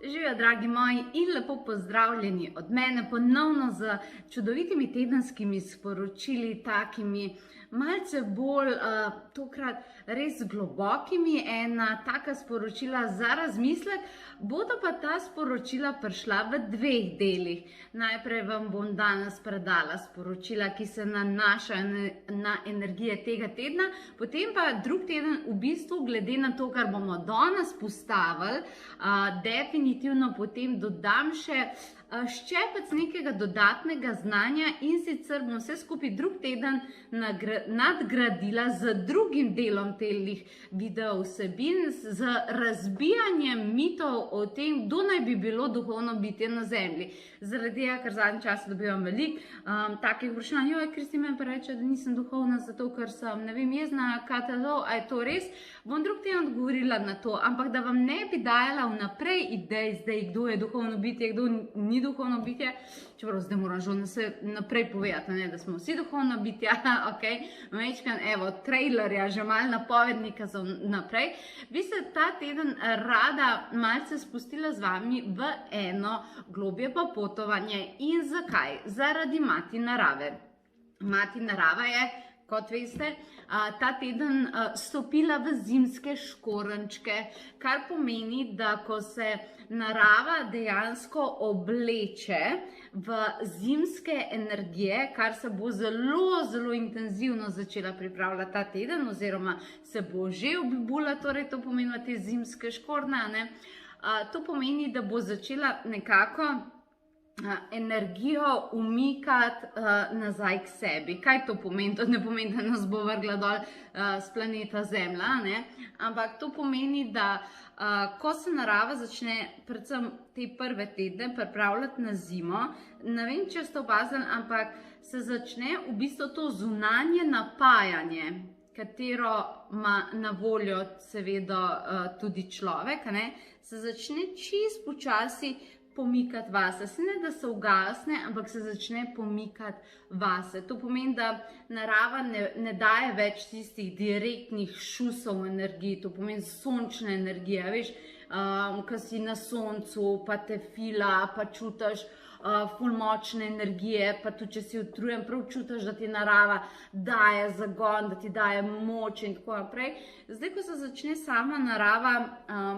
Živijo, dragi moji, in lepo pozdravljeni od mene ponovno z čudovitimi tedenskimi sporočili, takimi malce bolj tokrat res globokimi. Ena taka sporočila za razmislek, bodo pa ta sporočila prišla v dveh delih. Najprej vam bom danes predala sporočila, ki se nanašajo na energije tega tedna, potem pa drug teden v bistvu glede na to, kar bomo danes postavili, definitivno potem dodam še ščepec nekega dodatnega znanja in sicer bom vse skupaj drug teden nadgradila z drugim delom telih video vsebin, z razbijanjem mitov o tem, kdo naj bi bilo duhovno bitje na zemlji. Zaradi tega, ker zadnji čas dobivam veliko takih vprašanj, joj, Kristi me pa reče, da nisem duhovna zato, ker sem, ne vem, jezna, katalo, a je to res? Bom drug teden odgovorila na to, ampak da vam ne bi dajala vnaprej idej zdaj, kdo je duhovno bitje, kdo ni duhovno bitje, čeprav zdaj moram že naprej povedati, ne, da smo vsi duhovno bitja, ok, mečkan, evo, trailerja, že malo napovednika za naprej, bi se ta teden rada malce spustila z vami v eno globje pa potovanje. In zakaj? Zaradi mati narave. Mati narava je, kot veste, ta teden stopila v zimske škorenjčke, kar pomeni, da ko se narava dejansko obleče v zimske energije, kar se bo zelo, zelo intenzivno začela pripravljati ta teden, oziroma se bo že obljubila, torej to pomeni te zimske škornje, to pomeni, da bo začela nekako energijo umikati nazaj k sebi. Kaj to pomeni? To ne pomeni, da nas bo vrgla dol z planeta Zemlja, ne? Ampak to pomeni, da ko se narava začne predvsem te prve tedne pripravljati na zimo, ne vem, če ste opazili, ampak se začne v bistvu to zunanje napajanje, katero ima na voljo seveda tudi človek, ne? Se začne čisto počasi pomikati vase. Se ne, da se ugasne, ampak se začne pomikati vase. To pomeni, da narava ne daje več tistih direktnih šusov energij, to pomeni sončne energije, veš, ko si na soncu, pa te fila, pa čutiš ful močne energije, pa tudi če si utrujen, prav čutiš, da ti narava daje zagon, da ti daje moč in tako naprej. Zdaj, ko se začne sama narava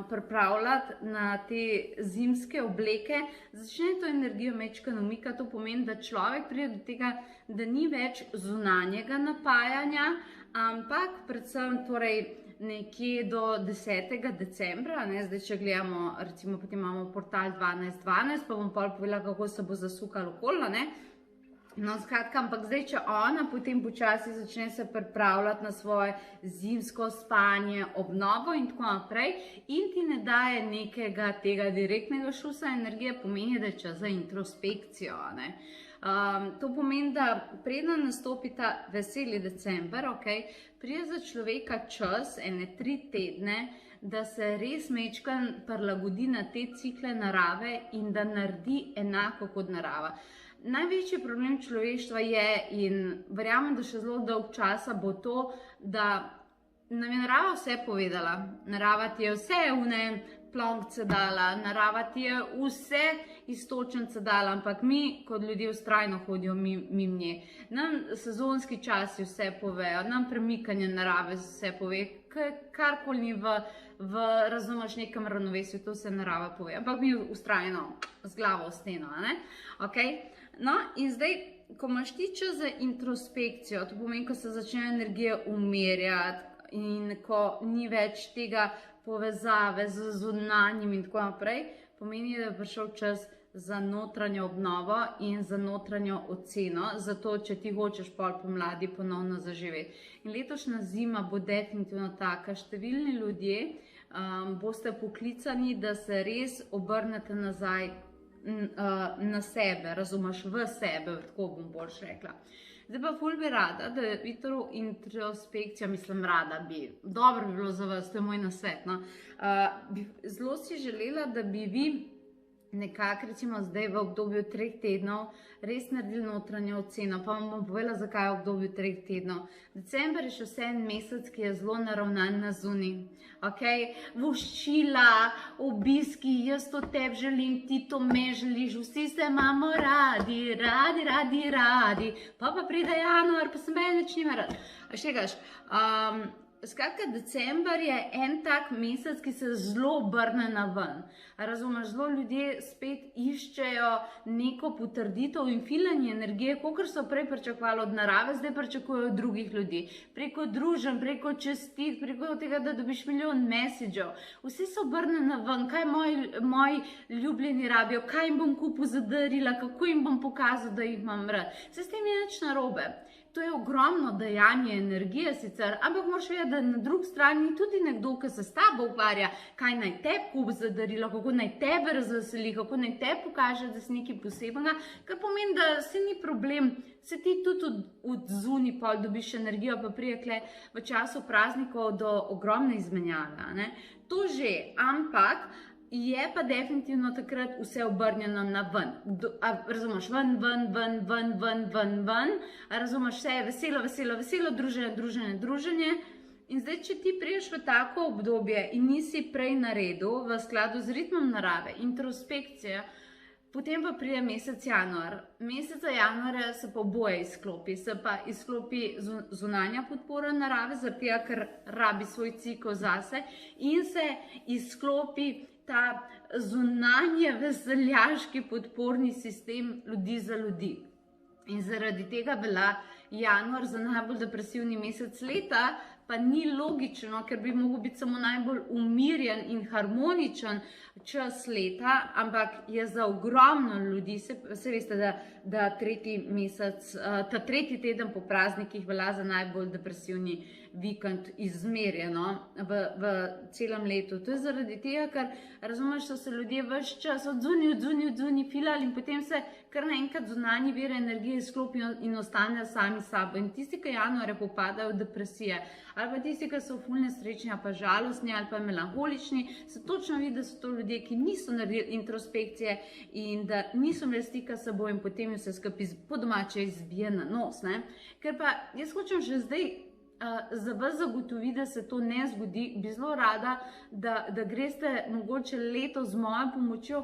pripravljati na te zimske obleke, začne to energijo mečkano umikati, to pomeni, da človek pride do tega, da ni več zunanjega napajanja, ampak predvsem torej nekje do 10. decembra, ne, zdaj če gledamo, recimo potem imamo portal 12.12, pa bom pol povedala, kako se bo zasukalo okolo, ne. No, skratka, ampak zdaj, če ona potem počasi začne se pripravljati na svoje zimsko spanje, obnovo in tako naprej, in ti ne daje nekega tega direktnega šusa energije, pomeni, da je čas za introspekcijo, ne. To pomeni, da preden nastopi ta veseli december, okay, pride za človeka čas, ene 3 tedne, da se res mečkan prilagodi na te cikle narave in da naredi enako kot narava. Največji problem človeštva je, in verjamem, da še zelo dolg časa bo to, da nam je narava vse povedala. Narava ti je vse plonkce dala, narava ti je vse iztočnice dala, ampak mi kot ljudje vztrajno hodijo mimo nje. Nam sezonski časi vse povejo, nam premikanje narave vse pove, karkoli ni v razumeš nekem ravnovesju, to se narava pove, ampak mi vztrajno z glavo v steno, ne? Okay? No, in zdaj, ko imaš ti čas za introspekcijo, to pomeni, ko se začne energija umirjati in ko ni več tega povezave z zunanjim in tako naprej, pomeni, da je prišel čas za notranjo obnovo in za notranjo oceno, zato če ti hočeš pol pomladi ponovno zaživeti. In letošnja zima bo definitivno taka, številni ljudje boste poklicani, da se res obrnete nazaj na sebe, razumeš, v sebe, tako bom boljš rekla. Zdaj pa ful bi rada, da bi to introspekcijo, mislim rada bi, dobro bi bilo za vas, to je moj nasvet, no. Zelo si želela, da bi vi nekako recimo zdaj v obdobju 3 tednov res naredili notranjo oceno, pa vam bom povedala, zakaj v obdobju 3 tednov. December je še vse en mesec, ki je zelo naravnan na zunaj. Okay? Voščila, obiski, jaz to tebi želim, ti to me želiš, vsi se imamo radi, radi, radi, radi. Pa pride januar, pa se meni nič nima rad. A štegaš? Skratka, december je en tak mesec, ki se zelo obrne na ven. Razumeš, zelo ljudje spet iščejo neko potrditev in filanje energije, kakor so prej pričakovali od narave, zdaj pričakujejo od drugih ljudi. Preko druženj, preko čestit, preko tega, da dobiš milijon messageov. Vsi se obrne na ven, kaj moji ljubljeni rabijo, kaj jim bom kupil za darila, kako jim bom pokazal, da jih imam rad. Se s tem je nič narobe. To je ogromno dajanje energije sicer, ampak moraš vedeti, da na drugi strani tudi nekdo, ki se s tabo ukvarja, kaj naj tebi kupi za darilo, kako naj tebe razveseli, kako naj tebi pokaže, da si nekaj posebnega, kar pomeni, da se ni problem, se ti tudi od zunaj pol dobiš energijo, pa prije v času praznikov do ogromne izmenjave, ne? To že, ampak je pa definitivno takrat vse obrnjeno na ven. Razumeš, ven, razumeš, vse je veselo, veselo, veselo, druženje, druženje, druženje. In zdaj, če ti priješ v tako obdobje in nisi prej naredil v skladu z ritmom narave, introspekcije, potem pa pride mesec januar. Meseca januarja se pa oboje izklopi. Se pa izklopi zunanja podpora narave, zaradi tega, ker rabi svoj cikel zase, in se izklopi ta zunanje veseljaški podporni sistem ljudi za ljudi. In zaradi tega velja januar za najbolj depresivni mesec leta, pa ni logično, ker bi mogel biti samo najbolj umirjen in harmoničen čas leta, ampak je za ogromno ljudi, se veste, da ta tretji teden po praznikih velja za najbolj depresivni vikend izmerjeno v celem letu. To je zaradi tega, ker razumeš, so se ljudje ves čas od zunaj filali in potem se kar naenkrat zunanji vire energije izklopijo in ostanejo sami sabo. In tisti, ki januarja popadajo v depresije, ali pa tisti, ki so ful nesrečni, ali pa žalostni, ali pa melankolični, se točno vidi, da so to ljudje, ki niso naredili introspekcije in da niso imeli stika s seboj in potem se skupaj po domače izbije na nos. Ne? Ker pa jaz hočem že zdaj za vas zagotovi, da se to ne zgodi, bi zelo rada, da greste mogoče leto z mojo pomočjo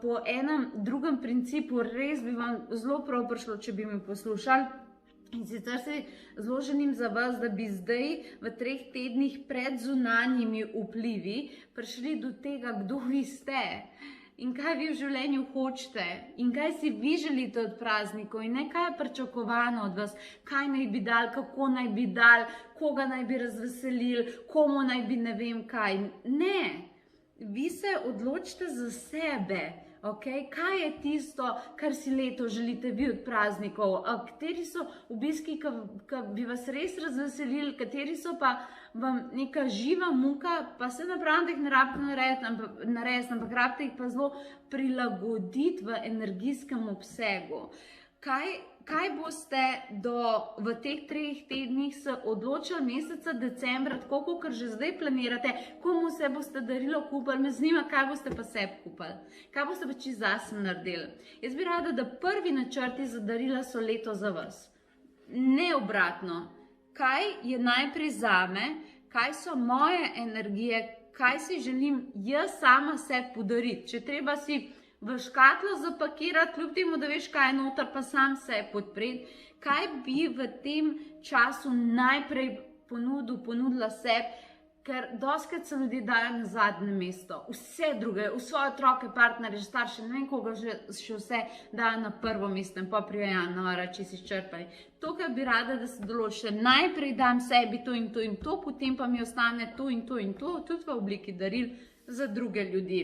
po enem drugem principu. Res bi vam zelo prav prišlo, če bi me poslušali. In sicer se zelo želim za vas, da bi zdaj v 3 tednih pred zunanjimi vplivi prišli do tega, kdo vi ste. In kaj vi v življenju hočete, in kaj si vi želite od praznikov, in ne kaj je pričakovano od vas, kaj naj bi dal, kako naj bi dal, koga naj bi razveselili, komu naj bi ne vem kaj. Ne, vi se odločite za sebe, okay? Kaj je tisto, kar si leto želite vi od praznikov, kateri so obiski, ki bi vas res razveselili, kateri so pa vam neka živa muka, pa se napravim, da jih ne rabite narediti, ampak rabite jih pa zelo prilagoditi v energijskem obsegu. Kaj boste v teh 3 tednih se odločili meseca decembra, tako kot že zdaj planirate, komu se boste darilo kupili, me zanima, kaj boste pa sebi kupili, kaj boste pa čisto zase naredili. Jaz bi rada, da prvi načrti za darila so leto za vas, ne obratno. Kaj je najprej zame, kaj so moje energije, kaj si želim jaz sama sebi podariti. Če treba si v škatlo zapakirati, kljub temu, da veš, kaj je noter, pa sam se podpreti, kaj bi v tem času najprej ponudila sebi, ker dostikrat se ljudje dajo na zadnje mesto. Vse druge, v svoje otroke, partnerje, starše, ne vem koga še vse dajo na prvo mesto in pa prije januarja, če si izčrpali. To, kar bi rada, da se določite, najprej dam sebi to in to in to, potem pa mi ostane to in to in to, tudi v obliki daril za druge ljudi.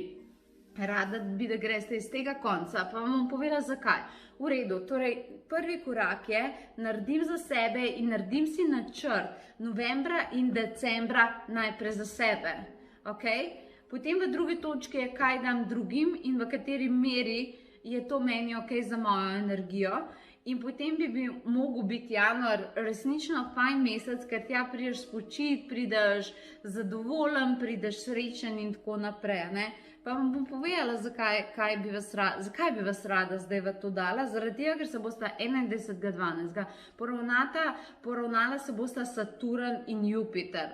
Rada bi, da greste iz tega konca, pa vam bom povedala zakaj. V redu, torej prvi korak je, naredim za sebe in naredim si načrt novembra in decembra najprej za sebe. Okay? Potem v drugi točki je, kaj dam drugim in v kateri meri je to meni ok za mojo energijo. In potem bi mogel biti januar resnično fajn mesec, ker tja prideš spočiti, prideš zadovoljen, prideš srečen in tako naprej. Ne? Pa vam bom povedala, zakaj bi vas rada zdaj v to dala. Zaradi tega, ker se bosta 21.12. poravnala se bosta Saturn in Jupiter.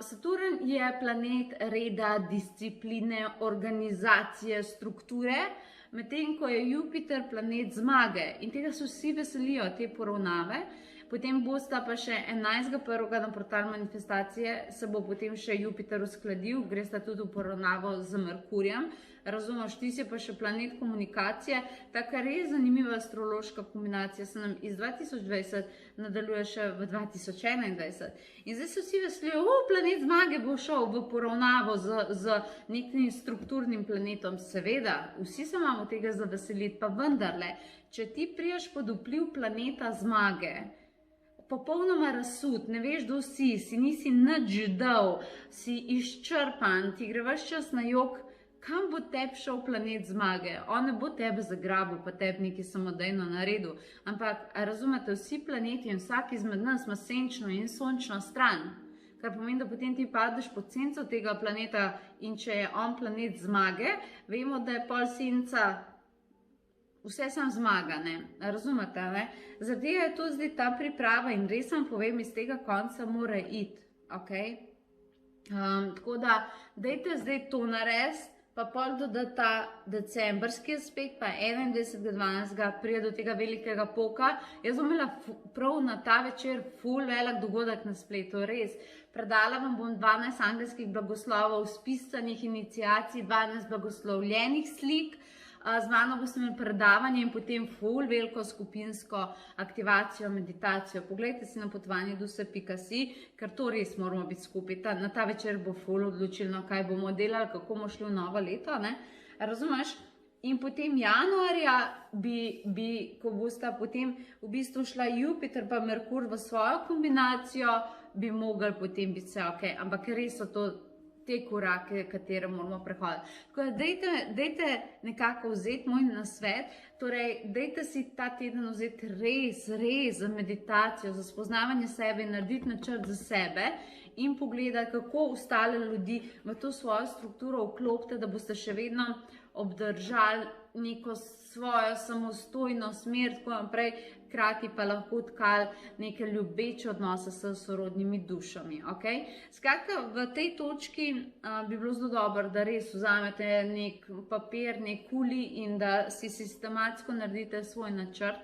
Saturn je planet reda, discipline, organizacije, strukture, medtem ko je Jupiter planet zmage in tega se vsi veselijo, te poravnave. Potem bosta pa še 11.1. na portal manifestacije, se bo potem še Jupiter uskladil, gresta tudi v poravnavo z Merkurjem. Razumeš, ti si pa še planet komunikacije, taka res zanimiva astrološka kombinacija se nam iz 2020 nadaljuje še v 2021. In zdaj se vsi veselijo, planet zmage bo šel v poravnavo z nekim strukturnim planetom. Seveda, vsi se imamo tega zaveseliti, pa vendarle, če ti priješ pod vpliv planeta zmage, popolnoma razsud, ne veš, kdo si nisi nič dal, si izčrpan, ti gre ves čas na jok, kam bo tebi šel planet zmage? On ne bo tebe zagrabil, pa tebi nekaj samodejno naredil. Ampak, razumete, vsi planeti in vsak izmed nas ima senčno in sončno stran. Kar pomeni, da potem ti padeš pod senco tega planeta in če je on planet zmage, vemo, da je pol senca vse sam zmaga, ne? Razumete, ne? Zaradi je to zdaj ta priprava in res vam povem, iz tega konca mora iti, ok? Tako da, dajte zdaj to narediti, pa pol dodati ta decembrski aspekt, pa 21.12. pride do tega velikega poka. Jaz bom imela prav na ta večer ful velik dogodek na spletu, res. Predala vam bom 12 angelskih blagoslovov, spisanih iniciacij, 12 blagoslovljenih slik. Z mano boste imeli predavanje in potem ful veliko skupinsko aktivacijo, meditacijo. Poglejte si na potovanje.si, ker to res moramo biti skupaj. Na ta večer bo ful odločilno, kaj bomo delali, kako bomo šli v novo leto, ne? Razumeš? In potem januarja ko bosta potem v bistvu šla Jupiter pa Merkur v svojo kombinacijo, bi mogli potem biti vse ok. Ampak res so to te korake, katere moramo prehoditi. Tako da dajte nekako vzeti moj nasvet, torej dajte si ta teden vzeti res za meditacijo, za spoznavanje sebe in narediti načrt za sebe in pogledati, kako ostale ljudi v to svojo strukturo vklopite, da boste še vedno obdržali neko svojo samostojno smer, tako naprej, hkrati pa lahko tkali neke ljubeče odnose s sorodnimi dušami. Skratka, v tej točki bi bilo zelo dobro, da res vzamete nek papir, nek kuli in da si sistematsko naredite svoj načrt.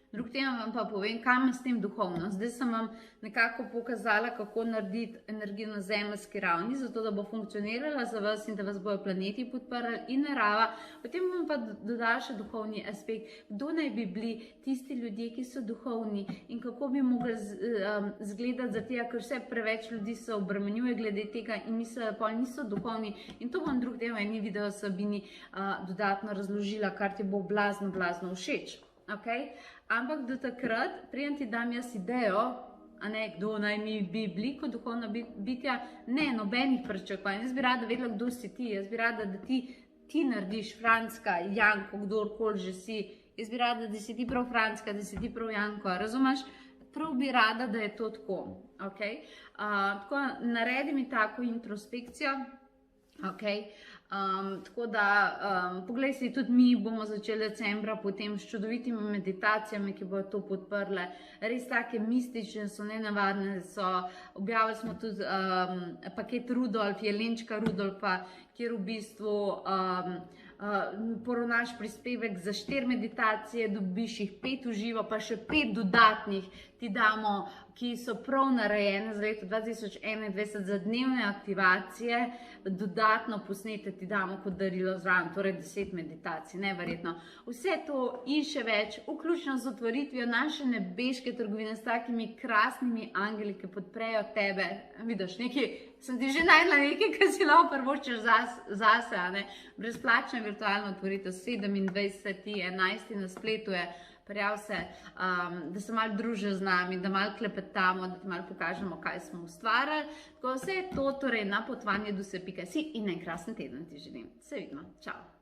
Drug tema vam pa povem, kaj ima s tem duhovno. Zdaj sem vam nekako pokazala, kako narediti energijo na zemeljski ravni, zato da bo funkcionirala za vas in da vas bojo planeti podprli in narava. Potem bom pa dodala še duhovni aspekt. Kdo naj bi bili tisti ljudje, ki so duhovni in kako bi mogli zgledati za tega, ker vse preveč ljudi se obremenjuje glede tega in misle, da pa niso duhovni. In to bom drug del v eni video Sabini dodatno razložila, kar ti bo blazno všeč. Ampak do takrat, preden ti dam jaz idejo, kdo naj mi bi bili kot duhovna bitja, ne, nobenih pričakovanj. Jaz bi rada vedela, kdo si ti. Jaz bi rada, da ti narediš Franska, Janko, kdorkoli že si. Jaz bi rada, da si ti prav Franska, da si ti prav Janko. Razumeš? Prav bi rada, da je to tako. Tako naredi mi tako introspekcijo. Tako da, poglej si, tudi mi bomo začeli decembra potem s čudovitimi meditacijami, ki bodo to podprle. Res take mistične so, nenavadne so. Objavili smo tudi paket Rudolf, Jelenčka Rudolfa, kjer v bistvu poravnaš prispevek za 4 meditacije, dobiš jih 5 v živo, pa še 5 dodatnih ti damo, ki so prav narejene za leto 2021 za dnevne aktivacije, dodatno posnete ti damo kot darilo zraven, torej 10 meditacij, neverjetno. Vse to in še več, vključno z otvoritvijo naše nebeške trgovine s takimi krasnimi angeli, ki podprejo tebe. Vidiš, nekaj, sem ti že najdla nekaj, kar si lahko prvoščeš zase, brezplačna virtualna otvoritev 27.11. na spletu je. Prijav se, da se malo družijo z nami, da malo klepetamo, da ti malo pokažemo, kaj smo ustvarjali. Tako vse to torej na potovanje.si in en krasen teden ti želim. Se vidimo. Čau.